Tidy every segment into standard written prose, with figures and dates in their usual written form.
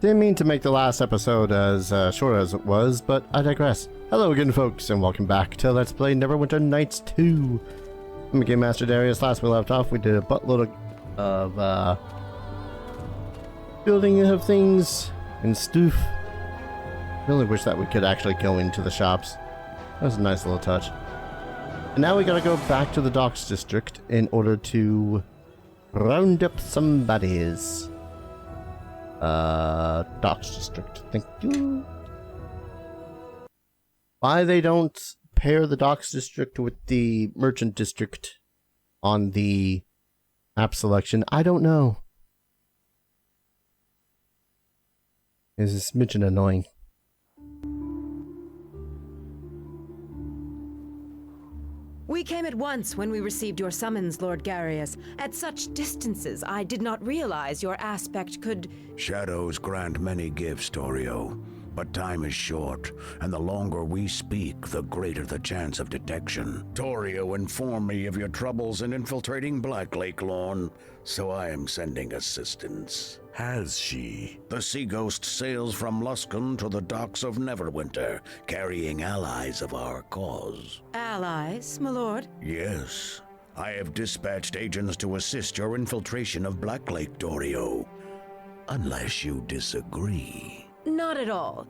Didn't mean to make the last episode as short as it was, but I digress. Hello again, folks, and welcome back to Let's Play Neverwinter Nights 2. I'm Game Master Darius. Last we left off, we did a buttload of building of things and stuff. Really wish that we could actually go into the shops. That was a nice little touch. And now we gotta go back to the docks district in order to round up some baddies. Docks district, thank you. Why they don't pair the docks district with the merchant district on the map selection, I don't know. It's a smidgen annoying. We came at once when we received your summons, Lord Garius. At such distances, I did not realize your aspect could... Shadows grant many gifts, Torio. But time is short, and the longer we speak, the greater the chance of detection. Torio informed me of your troubles in infiltrating Black Lake Lawn, so I am sending assistance. Has she? The Sea Ghost sails from Luskan to the docks of Neverwinter, carrying allies of our cause. Allies, my lord? Yes. I have dispatched agents to assist your infiltration of Black Lake, Torio. Unless you disagree. Not at all.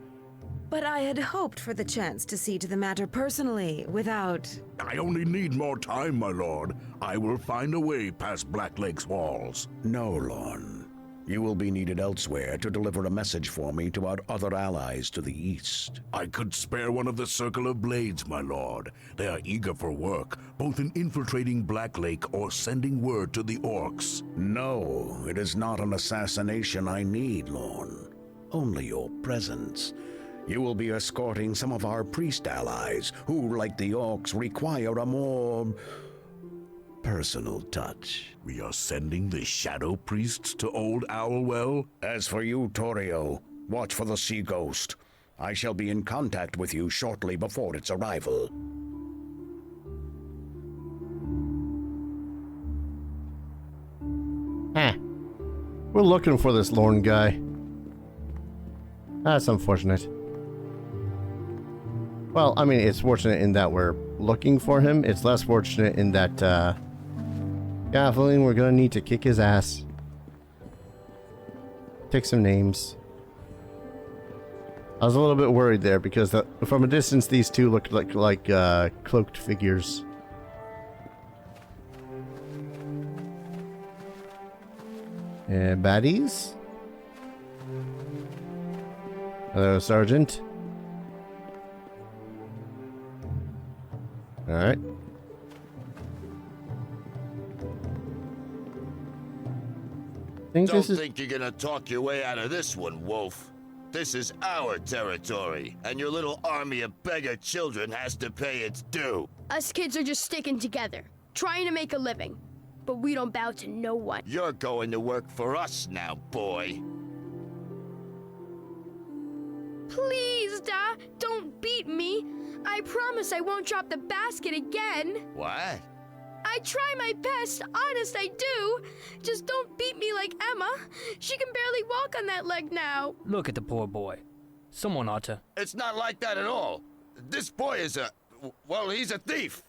But I had hoped for the chance to see to the matter personally, without... I only need more time, my lord. I will find a way past Black Lake's walls. No, Lorne. You will be needed elsewhere to deliver a message for me to our other allies to the east. I could spare one of the Circle of Blades, my lord. They are eager for work, both in infiltrating Black Lake or sending word to the orcs. No, it is not an assassination I need, Lorne. Only your presence. You will be escorting some of our priest allies, who, like the orcs, require a more... personal touch. We are sending the Shadow Priests to Old Owlwell? As for you, Torio, watch for the Sea Ghost. I shall be in contact with you shortly before its arrival. We're looking for this Lorne guy. That's unfortunate. Well, I mean, it's fortunate in that we're looking for him. It's less fortunate in that, Gaffling, we're gonna need to kick his ass. Take some names. I was a little bit worried there because from a distance these two looked like cloaked figures. And baddies? Hello, Sergeant. Alright. Don't think you're gonna talk your way out of this one, Wolf. This is our territory, and your little army of beggar children has to pay its due. Us kids are just sticking together, trying to make a living. But we don't bow to no one. You're going to work for us now, boy. Please, Da, don't beat me. I promise I won't drop the basket again. What? I try my best, honest I do. Just don't beat me like Emma. She can barely walk on that leg now. Look at the poor boy. Someone ought to... It's not like that at all. This boy is well, he's a thief.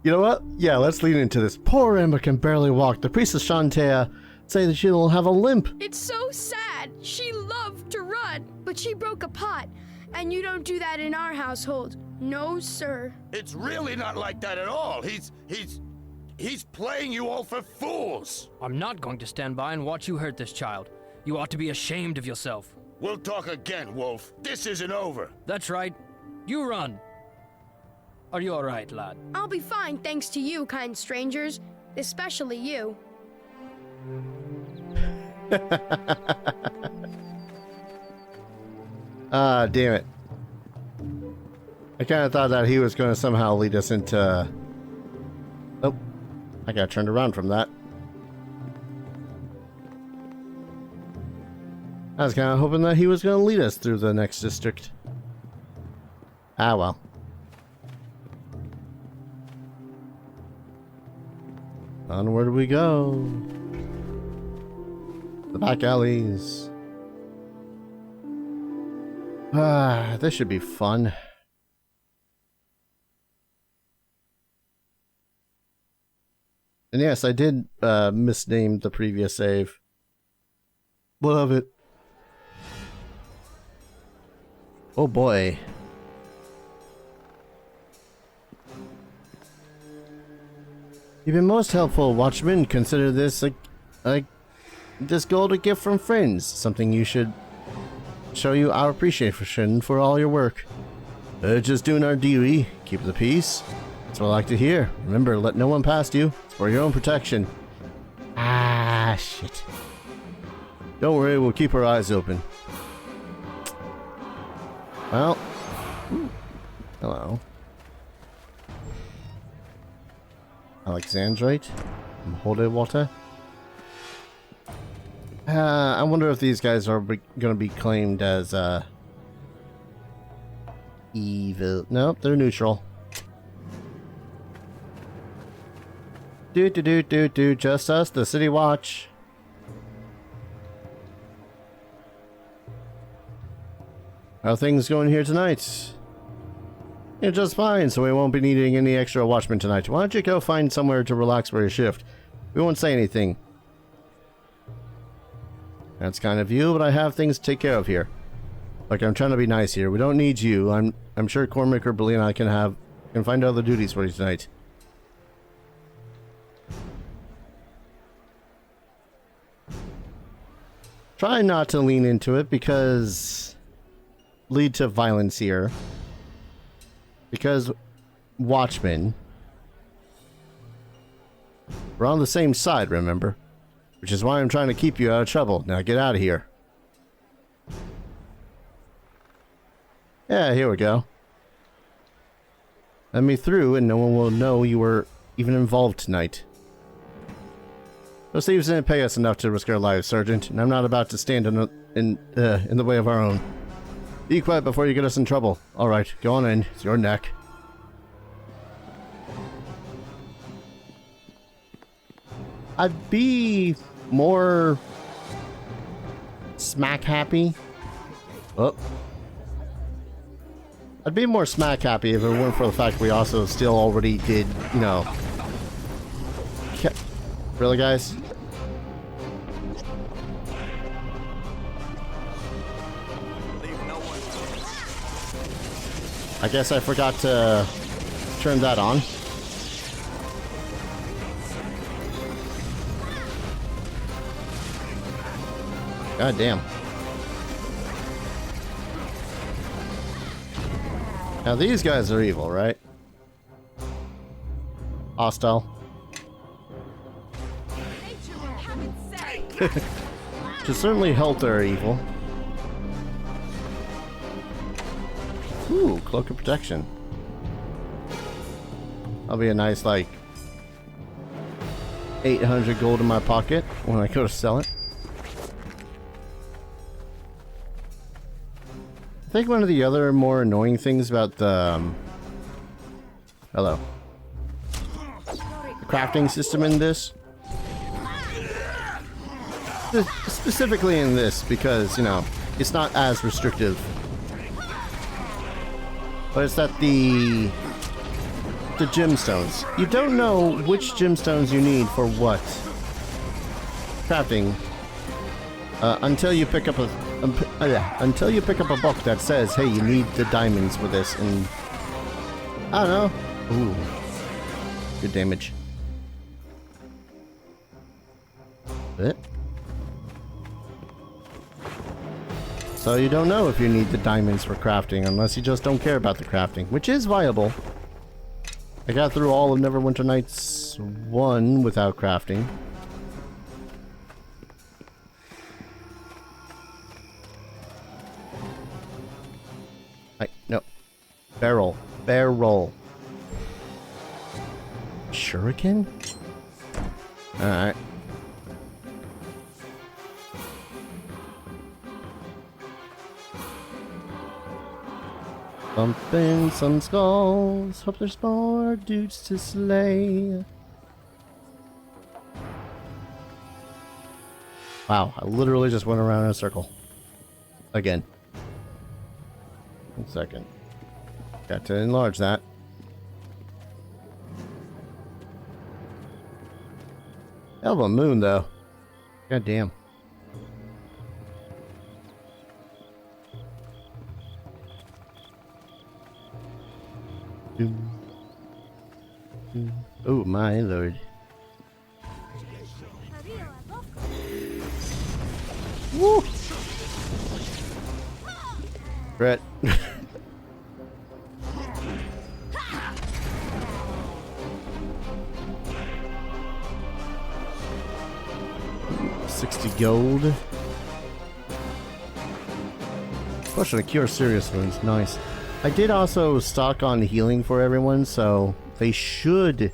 You know what? Yeah, let's lean into this. Poor Emma can barely walk. The priestess Shantea say that she'll have a limp. It's so sad. She loved to run, but she broke a pot. And you don't do that in our household. No, sir. It's really not like that at all. He's playing you all for fools. I'm not going to stand by and watch you hurt this child. You ought to be ashamed of yourself. We'll talk again, Wolf. This isn't over. That's right. You run. Are you all right, lad? I'll be fine thanks to you, kind strangers. Especially you. Ah, damn it. I kind of thought that he was going to somehow lead us into... Oh, I got turned around from that. I was kind of hoping that he was going to lead us through the next district. Ah, well. Onward we go. The back alleys. Ah, this should be fun. And yes, I did misname the previous save. Love it. Oh boy. You've been most helpful, Watchmen. Consider this this gold a gift from friends. Something you should show you our appreciation for all your work. Just doing our duty. Keep the peace. That's what I like to hear. Remember, let no one past you. It's for your own protection. Ah, shit. Don't worry, we'll keep our eyes open. Well. Ooh. Hello. Alexandrite. Holy water. I wonder if these guys are going to be claimed as evil. Nope, they're neutral. Do, just us, the city watch. How are things going here tonight? Yeah, just fine, so we won't be needing any extra watchmen tonight. Why don't you go find somewhere to relax for your shift? We won't say anything. That's kind of you, but I have things to take care of here. Like, I'm trying to be nice here. We don't need you. I'm sure Cormac or Billy and I can find other duties for you tonight. Try not to lean into it because lead to violence here. Because Watchmen, we're on the same side, remember? Which is why I'm trying to keep you out of trouble. Now get out of here. Yeah, here we go. Let me through and no one will know you were even involved tonight. Those thieves didn't pay us enough to risk our lives, Sergeant, and I'm not about to stand in the way of our own. Be quiet before you get us in trouble. Alright, go on in. It's your neck. I'd be more smack happy. Oh. I'd be more smack happy if it weren't for the fact we also still already did, you know. Really, guys? I guess I forgot to turn that on. God damn. Now these guys are evil, right? Hostile. To certainly help their evil. Ooh, cloak of protection. That'll be a nice, like, 800 gold in my pocket when I go to sell it. I think one of the other more annoying things about the hello, the crafting system in this, specifically in this, because, you know, it's not as restrictive, but it's that the gemstones, you don't know which gemstones you need for what crafting until you pick up a book that says, hey, you need the diamonds for this, and I don't know. Ooh, good damage. So you don't know if you need the diamonds for crafting unless you just don't care about the crafting, which is viable. I got through all of Neverwinter Nights 1 without crafting. No. Barrel. Shuriken? Alright. Bumping some skulls. Hope there's more dudes to slay. Wow, I literally just went around in a circle. Again. 1 second. Got to enlarge that. Hell of a moon, though. God damn. Oh, my lord. Woo! Brett. $60 gold. Potion to cure serious wounds. Nice. I did also stock on healing for everyone, so they should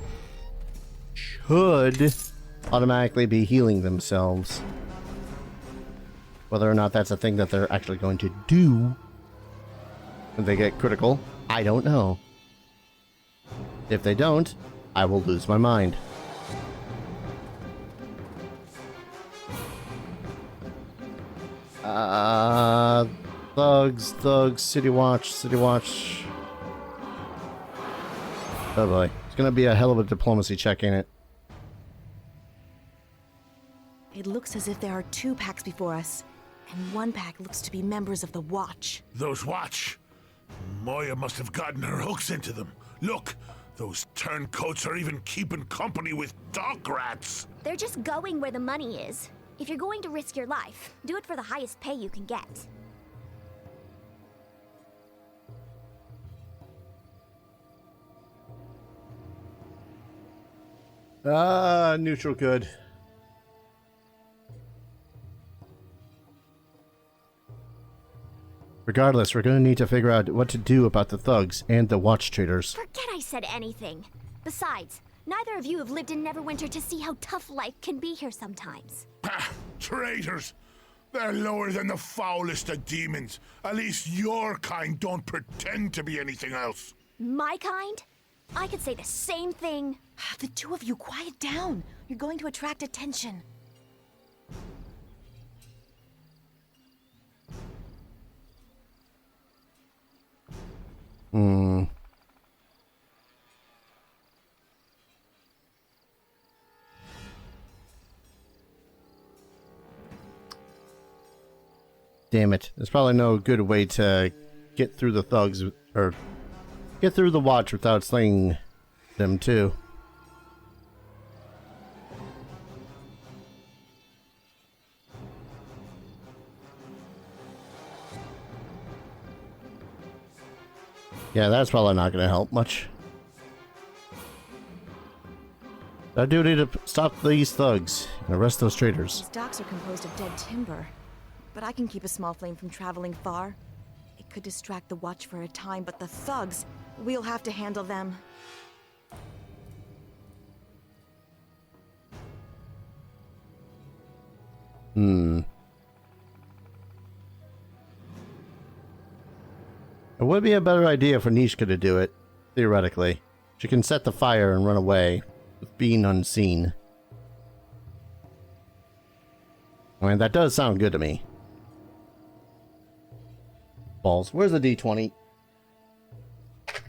automatically be healing themselves. Whether or not that's a thing that they're actually going to do when they get critical, I don't know. If they don't, I will lose my mind. Thugs, City Watch. Oh boy. It's gonna be a hell of a diplomacy check, ain't it? It looks as if there are 2 packs before us, and 1 pack looks to be members of the Watch. Those Watch. Moire must have gotten her hooks into them. Look, those turncoats are even keeping company with dog rats. They're just going where the money is. If you're going to risk your life, do it for the highest pay you can get. Neutral good. Regardless, we're gonna need to figure out what to do about the thugs and the watch traders. Forget I said anything. Besides, neither of you have lived in Neverwinter to see how tough life can be here sometimes. Ah, traitors! They're lower than the foulest of demons. At least your kind don't pretend to be anything else. My kind? I could say the same thing. The 2 of you, quiet down. You're going to attract attention. Damn it. There's probably no good way to get through the thugs, or get through the watch without slaying them too. Yeah, that's probably not going to help much. Our duty to stop these thugs and arrest those traitors. These docks are composed of dead timber, but I can keep a small flame from traveling far. It could distract the Watch for a time, but the thugs, we'll have to handle them. It would be a better idea for Nishka to do it, theoretically. She can set the fire and run away, with being unseen. I mean, that does sound good to me. Balls. Where's the D20? I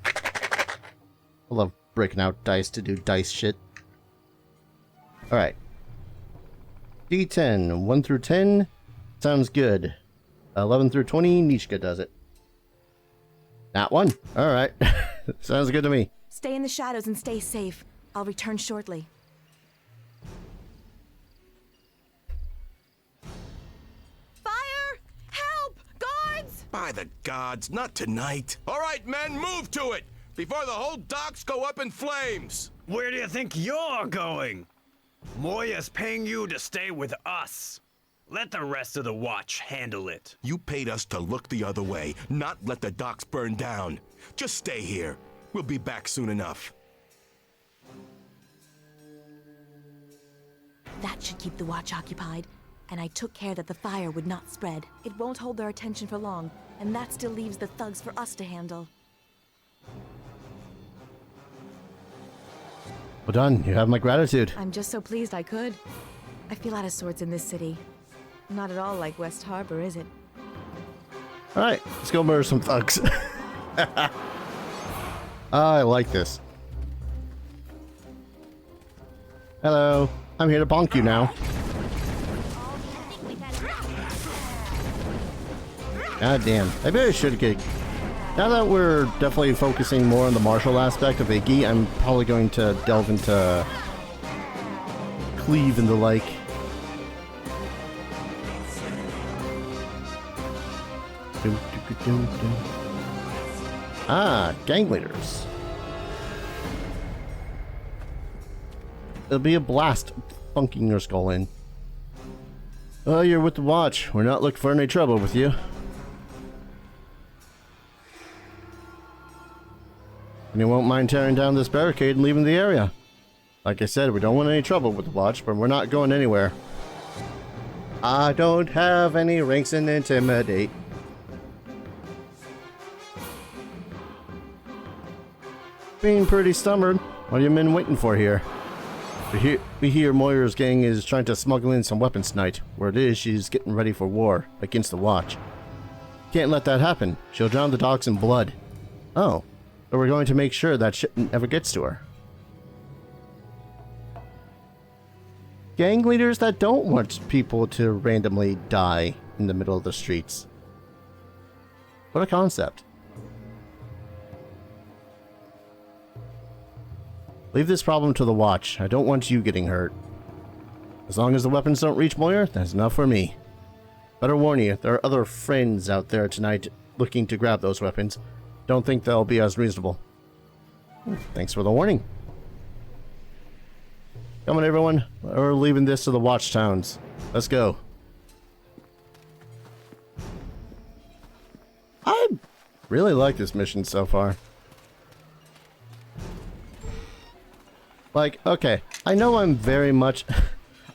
love breaking out dice to do dice shit. Alright. D10. 1 through 10. Sounds good. 11 through 20. Nishka does it. That one? Alright. Sounds good to me. Stay in the shadows and stay safe. I'll return shortly. Fire! Help! Guards! By the gods, not tonight. All right, men, move to it before the whole docks go up in flames. Where do you think you're going? Moire's paying you to stay with us. Let the rest of the Watch handle it. You paid us to look the other way, not let the docks burn down. Just stay here. We'll be back soon enough. That should keep the Watch occupied, and I took care that the fire would not spread. It won't hold their attention for long, and that still leaves the thugs for us to handle. Well done. You have my gratitude. I'm just so pleased I could. I feel out of sorts in this city. Not at all like West Harbor, is it? Alright, let's go murder some thugs. I like this. Hello, I'm here to bonk you now. God damn, maybe I should get... Now that we're definitely focusing more on the martial aspect of Iggy, I'm probably going to delve into Cleave and the like. Ah, gang leaders. It'll be a blast funking your skull in. Oh, you're with the Watch. We're not looking for any trouble with you. And you won't mind tearing down this barricade and leaving the area. Like I said, we don't want any trouble with the Watch, but we're not going anywhere. I don't have any ranks in Intimidate. Being pretty stubborn. What are you men waiting for here? We hear Moire's gang is trying to smuggle in some weapons tonight. Word is she's getting ready for war against the Watch. Can't let that happen. She'll drown the dogs in blood. Oh, but we're going to make sure that shit never gets to her. Gang leaders that don't want people to randomly die in the middle of the streets. What a concept. Leave this problem to the Watch. I don't want you getting hurt. As long as the weapons don't reach Moire, that's enough for me. Better warn you, there are other friends out there tonight looking to grab those weapons. Don't think they'll be as reasonable. Thanks for the warning. Come on, everyone. We're leaving this to the Watch towns. Let's go. I really like this mission so far. Like, okay, I know I'm very much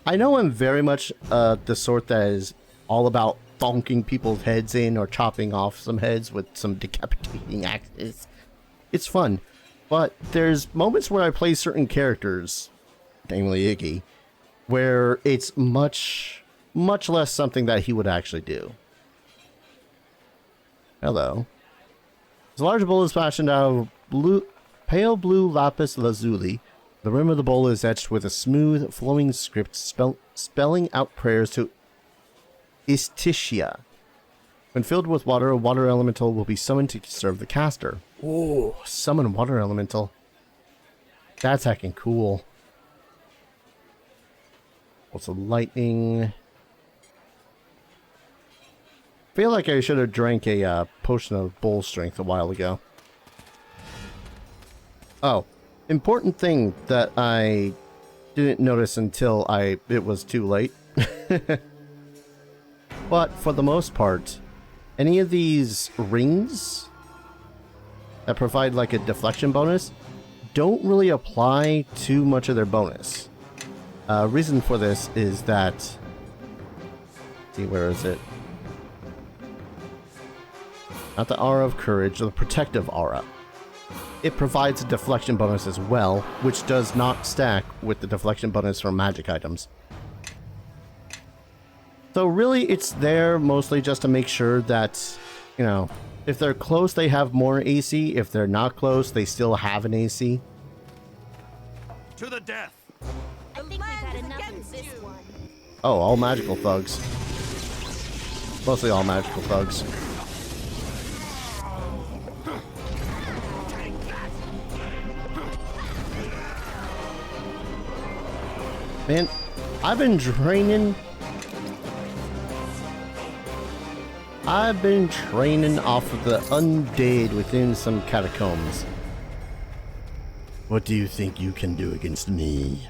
the sort that is all about bonking people's heads in or chopping off some heads with some decapitating axes. It's fun, but there's moments where I play certain characters, namely Iggy, where it's much less something that he would actually do. Hello. This large bowl is fashioned out of pale blue lapis lazuli. The rim of the bowl is etched with a smooth, flowing script spelling out prayers to Istishia. When filled with water, a water elemental will be summoned to serve the caster. Ooh, summon water elemental. That's heckin' cool. Also lightning. I feel like I should have drank a potion of bull strength a while ago. Oh. Important thing that I didn't notice until it was too late. But for the most part, any of these rings that provide like a deflection bonus don't really apply too much of their bonus. Reason for this is that, let's see, where is it? Not the aura of courage, the protective aura. It provides a deflection bonus as well, which does not stack with the deflection bonus from magic items. So really, it's there mostly just to make sure that, you know, if they're close, they have more AC. If they're not close, they still have an AC. To the death! I think we've had enough of this one. Oh, all magical thugs. Mostly all magical thugs. Man, I've been training off of the undead within some catacombs. What do you think you can do against me?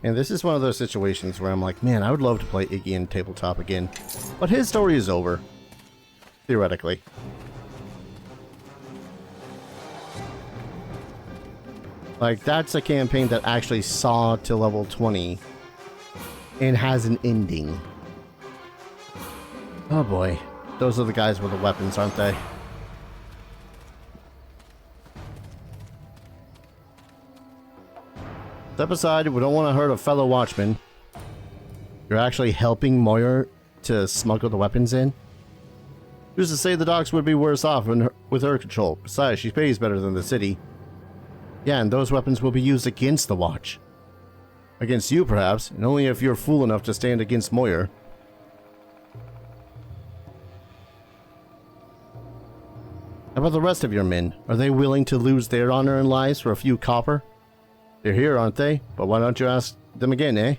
And this is one of those situations where I'm like, man, I would love to play Iggy in tabletop again. But his story is over. Theoretically. Like, that's a campaign that actually saw to level 20 and has an ending. Oh boy. Those are the guys with the weapons, aren't they? Step aside, we don't want to hurt a fellow watchman. You're actually helping Moire to smuggle the weapons in? Who's to say the docks would be worse off with her control? Besides, she pays better than the city. Yeah, and those weapons will be used against the Watch. Against you, perhaps, and only if you're fool enough to stand against Moire. How about the rest of your men? Are they willing to lose their honor and lives for a few copper? They're here, aren't they? But why don't you ask them again, eh?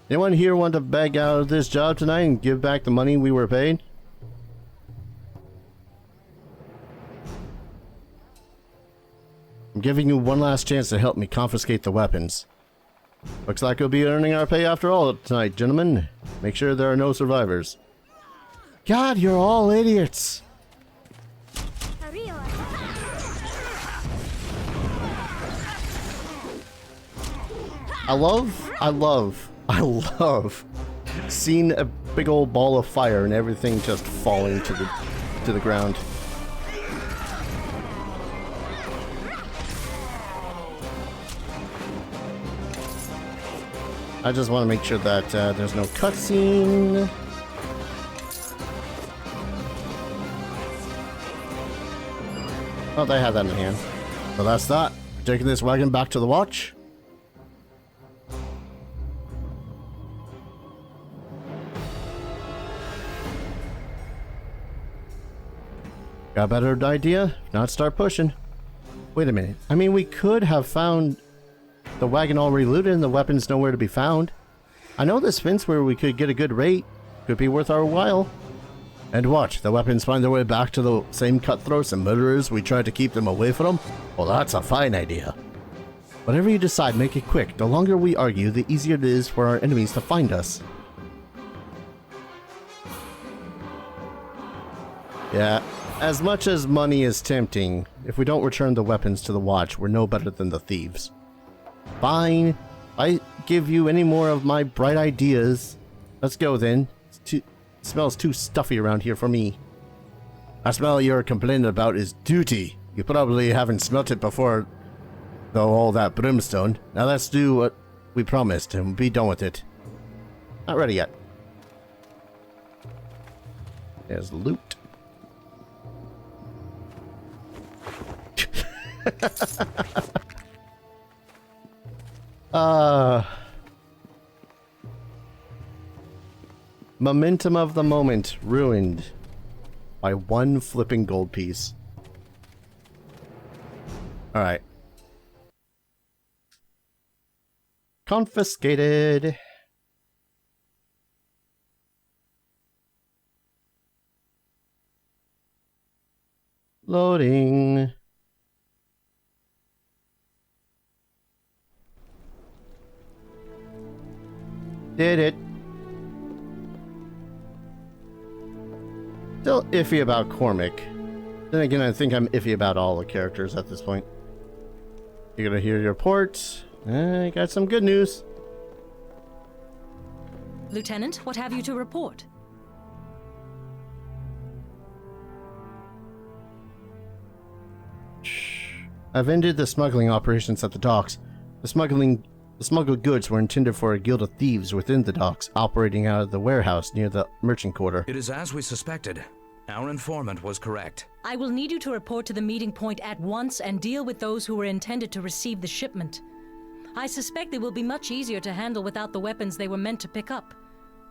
Anyone here want to beg out of this job tonight and give back the money we were paid? I'm giving you one last chance to help me confiscate the weapons. Looks like we'll be earning our pay after all tonight, gentlemen. Make sure there are no survivors. God, you're all idiots! I love seeing a big old ball of fire and everything just falling to the ground. I just want to make sure that there's no cutscene. Oh, they had that in hand. So that's that. Taking this wagon back to the Watch. Got a better idea? If not, start pushing. Wait a minute. I mean, we could have found the wagon already looted and the weapons nowhere to be found. I know this fence where we could get a good rate. Could be worth our while. And what? The weapons find their way back to the same cutthroats and murderers we tried to keep them away from? Well, that's a fine idea. Whatever you decide, make it quick. The longer we argue, the easier it is for our enemies to find us. Yeah. As much as money is tempting, if we don't return the weapons to the Watch, we're no better than the thieves. Fine. I give you any more of my bright ideas. Let's go then. It smells too stuffy around here for me. I smell you're complaining about is duty. You probably haven't smelt it before, though, all that brimstone. Now let's do what we promised and be done with it. Not ready yet. There's loot. Momentum of the moment ruined by one flipping gold piece. Alright. Confiscated. Loading. Did it. Still iffy about Cormac. Then again, I think I'm iffy about all the characters at this point. You're gonna hear your report. I got some good news. Lieutenant, what have you to report? I've ended the smuggling operations at the docks. The smuggled goods were intended for a guild of thieves within the docks, operating out of the warehouse near the merchant quarter. It is as we suspected. Our informant was correct. I will need you to report to the meeting point at once and deal with those who were intended to receive the shipment. I suspect they will be much easier to handle without the weapons they were meant to pick up.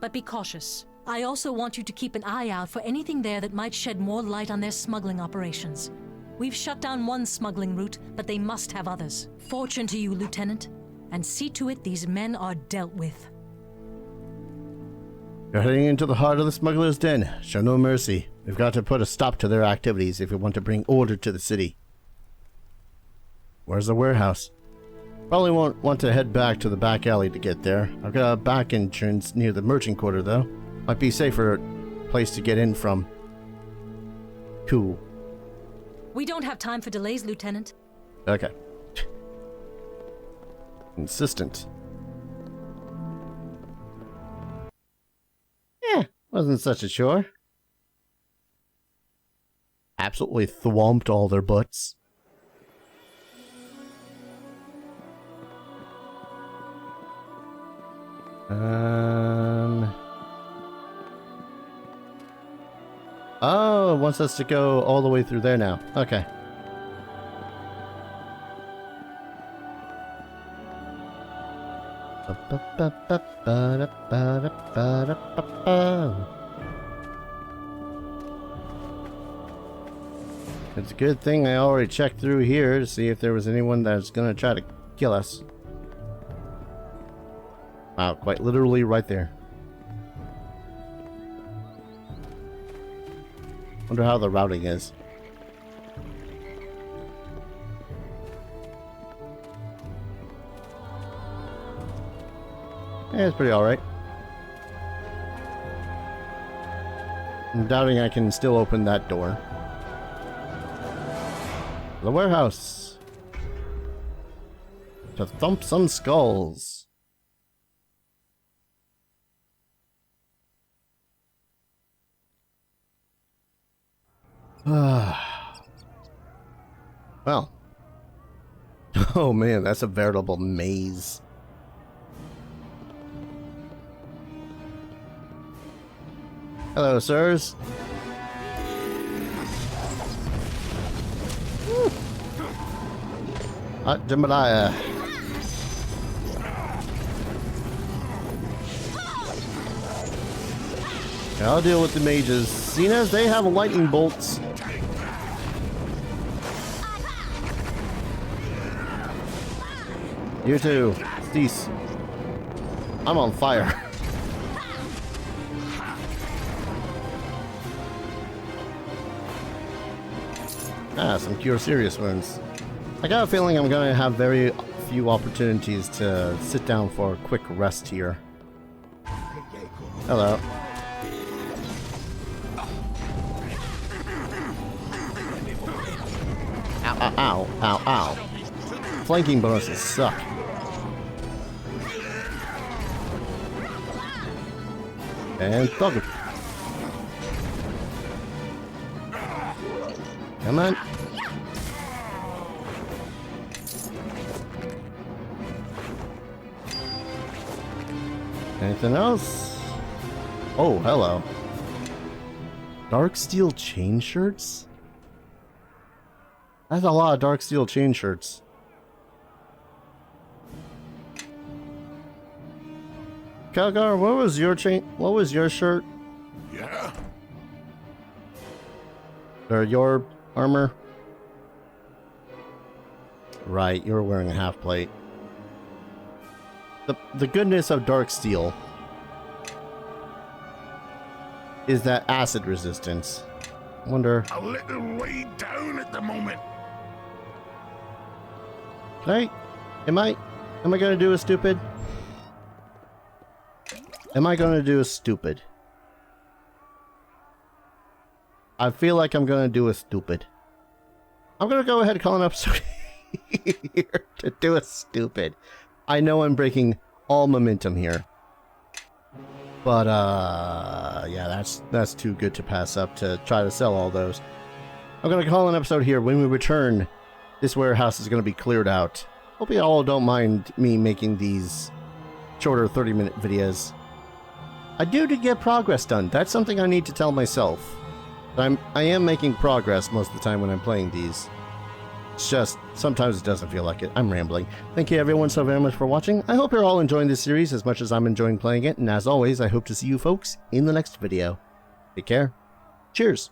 But be cautious. I also want you to keep an eye out for anything there that might shed more light on their smuggling operations. We've shut down one smuggling route, but they must have others. Fortune to you, Lieutenant. And see to it these men are dealt with. You're heading into the heart of the smuggler's den. Show no mercy. We've got to put a stop to their activities if we want to bring order to the city. Where's the warehouse? Probably won't want to head back to the back alley to get there. I've got a back entrance near the merchant quarter, though. Might be a safer place to get in from. Cool. We don't have time for delays, Lieutenant. Okay. Insistent. Yeah, wasn't such a chore. Absolutely thwomped all their butts. Oh, it wants us to go all the way through there now. Okay. It's a good thing I already checked through here to see if there was anyone that's gonna try to kill us. Wow, quite literally right there. Wonder how the routing is. Yeah, it's pretty alright. I'm doubting I can still open that door. The warehouse. To thump some skulls. Well. Oh man, that's a veritable maze. Hello, sirs. Jambalaya. I'll deal with the mages. Seeing as they have lightning bolts. You too. Cease. I'm on fire. Some cure serious wounds. I got a feeling I'm gonna have very few opportunities to sit down for a quick rest here. Hello. Ow, ow, ow, ow, ow. Flanking bonuses suck. And thug. Come on. Anything else? Oh, hello. Dark steel chain shirts? That's a lot of dark steel chain shirts. Kalgar, what was your chain? What was your shirt? Yeah? Or your armor? Right, you're wearing a half plate. The goodness of dark steel is that acid resistance. I wonder. A little way down at the moment. Right? Am I gonna do a stupid? Am I gonna do a stupid? I feel like I'm gonna do a stupid. I'm gonna go ahead and call an episode here to do a stupid. I know I'm breaking all momentum here. But yeah, that's too good to pass up to try to sell all those. I'm gonna call an episode here. When we return, this warehouse is gonna be cleared out. Hope you all don't mind me making these shorter 30-minute videos. I do to get progress done. That's something I need to tell myself. I am making progress most of the time when I'm playing these. It's just, sometimes it doesn't feel like it. I'm rambling. Thank you everyone so very much for watching. I hope you're all enjoying this series as much as I'm enjoying playing it. And as always, I hope to see you folks in the next video. Take care. Cheers.